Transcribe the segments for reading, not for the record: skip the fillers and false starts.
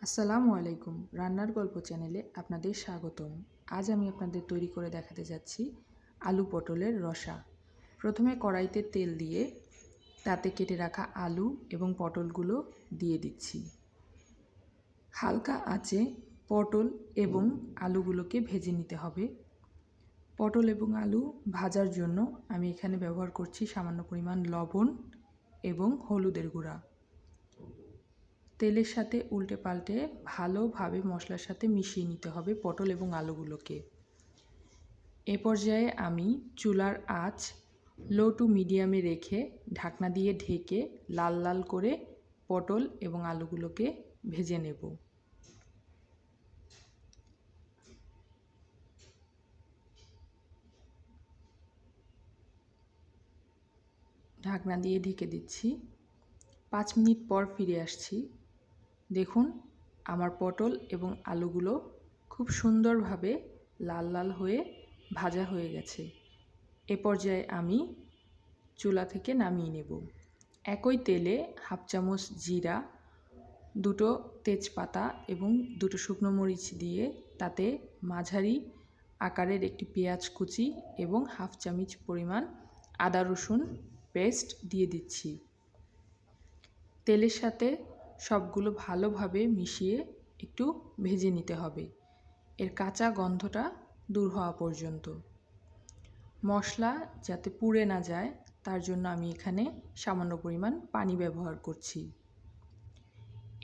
আসসালামু আলাইকুম। রান্নার গল্প চ্যানেলে আপনাদের স্বাগতম। আজ আমি আপনাদের তৈরি করে দেখাতে যাচ্ছি আলু পটলের রসা। প্রথমে কড়াইতে তেল দিয়ে তাতে কেটে রাখা আলু এবং পটলগুলো দিয়ে দিচ্ছি। হালকা আঁচে পটল এবং আলুগুলোকে ভেজে নিতে হবে। পটল এবং আলু ভাজার জন্য আমি এখানে ব্যবহার করছি সামান্য পরিমাণ লবণ এবং হলুদের গুঁড়া। তেলের সাথে উল্টে পাল্টে ভালোভাবে মশলার সাথে মিশিয়ে নিতে হবে পটল এবং আলুগুলোকে। এ পর্যায়ে আমি চুলার আঁচ লো টু মিডিয়ামে রেখে ঢাকনা দিয়ে ঢেকে লাল লাল করে পটল এবং আলুগুলোকে ভেজে নেব। ঢাকনা দিয়ে ঢেকে দিচ্ছি। 5 মিনিট পর ফিরে আসছি। দেখুন আমার পটল এবং আলুগুলো খুব সুন্দরভাবে লাল লাল হয়ে ভাজা হয়ে গেছে। এ পর্যায়ে আমি চুলা থেকে নামিয়ে নেব। একই তেলে হাফ চামচ জিরা, 2টো তেজপাতা এবং 2টো শুকনো মরিচ দিয়ে তাতে মাঝারি আকারের একটি পেঁয়াজ কুচি এবং হাফ চামচ পরিমাণ আদা রসুন পেস্ট দিয়ে দিচ্ছি। তেলের সাথে সবগুলো ভালোভাবে মিশিয়ে একটু ভেজে নিতে হবে, এর কাঁচা গন্ধটা দূর হওয়া পর্যন্ত। মশলা যাতে পুড়ে না যায় তার জন্য আমি এখানে সামান্য পরিমাণ পানি ব্যবহার করছি।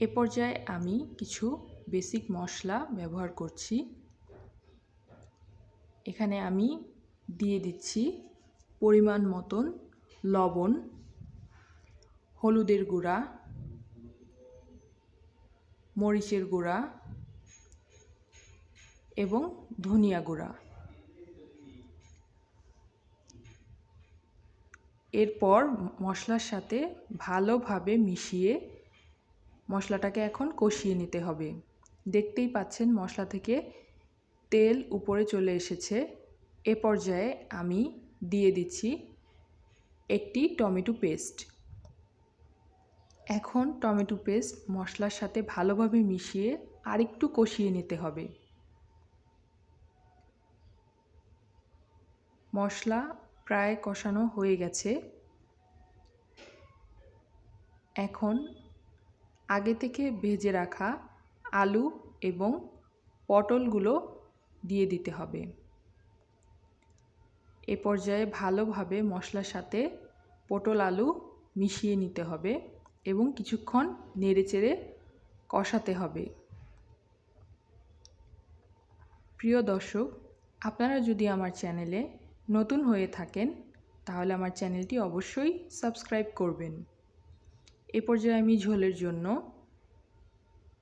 এ পর্যায়ে আমি কিছু বেসিক মশলা ব্যবহার করছি। এখানে আমি দিয়ে দিচ্ছি পরিমাণ মতন লবণ, হলুদের গুঁড়া, মরিচের গুঁড়া এবং ধনিয়া গুঁড়া। এরপর মশলার সাথে ভালোভাবে মিশিয়ে মশলাটাকে এখন কষিয়ে নিতে হবে। দেখতেই পাচ্ছেন মশলা থেকে তেল উপরে চলে এসেছে। এ পর্যায়ে আমি দিয়ে দিচ্ছি একটি টমেটো পেস্ট। এখন টমেটো পেস্ট মশলার সাথে ভালোভাবে মিশিয়ে আরেকটু কষিয়ে নিতে হবে। মশলা প্রায় কষানো হয়ে গেছে। এখন আগে থেকে ভেজে রাখা আলু এবং পটলগুলো দিয়ে দিতে হবে। এ পর্যায়ে ভালোভাবে মশলার সাথে পটল আলু মিশিয়ে নিতে হবে এবং কিছুক্ষণ নেড়েচেড়ে কষাতে হবে। প্রিয় দর্শক, আপনারা যদি আমার চ্যানেলে নতুন হয়ে থাকেন তাহলে আমার চ্যানেলটি অবশ্যই সাবস্ক্রাইব করবেন। এ পর্যায়ে আমি ঝোলের জন্য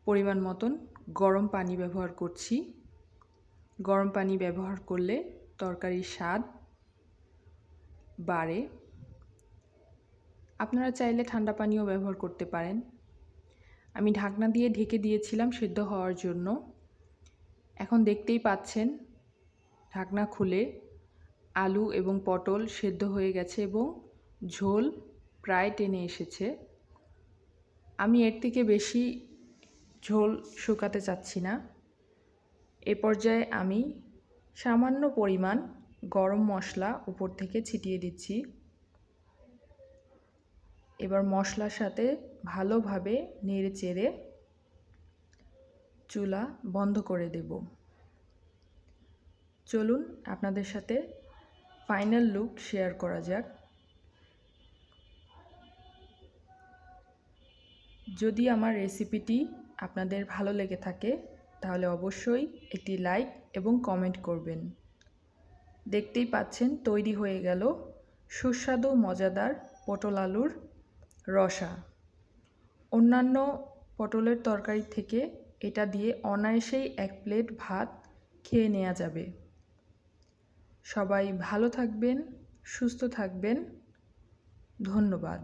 পরিমাণ মতন গরম পানি ব্যবহার করছি। গরম পানি ব্যবহার করলে তরকারির স্বাদ বাড়ে। আপনারা চাইলে ঠান্ডা পানিও ব্যবহার করতে পারেন। আমি ঢাকনা দিয়ে ঢেকে দিয়েছিলাম সেদ্ধ হওয়ার জন্য। এখন দেখতেই পাচ্ছেন ঢাকনা খুলে আলু এবং পটল সেদ্ধ হয়ে গেছে এবং ঝোল প্রায় টেনে এসেছে। আমি এর থেকে বেশি ঝোল শুকাতে চাচ্ছি না। এ পর্যায়ে আমি সামান্য পরিমাণ গরম মশলা উপর থেকে ছিটিয়ে দিচ্ছি। এবার মশলার সাথে ভালোভাবে নেড়েচেড়ে চুলা বন্ধ করে দেব। চলুন আপনাদের সাথে ফাইনাল লুক শেয়ার করা যাক। যদি আমার রেসিপিটি আপনাদের ভালো লেগে থাকে তাহলে অবশ্যই একটি লাইক এবং কমেন্ট করবেন। দেখতেই পাচ্ছেন তৈরি হয়ে গেল সুস্বাদু মজাদার পটল আলুর রসা। অন্যান্য পটলের তরকারি থেকে এটা দিয়ে অনায়াসেই 1 প্লেট ভাত খেয়ে নেওয়া যাবে। সবাই ভালো থাকবেন, সুস্থ থাকবেন। ধন্যবাদ।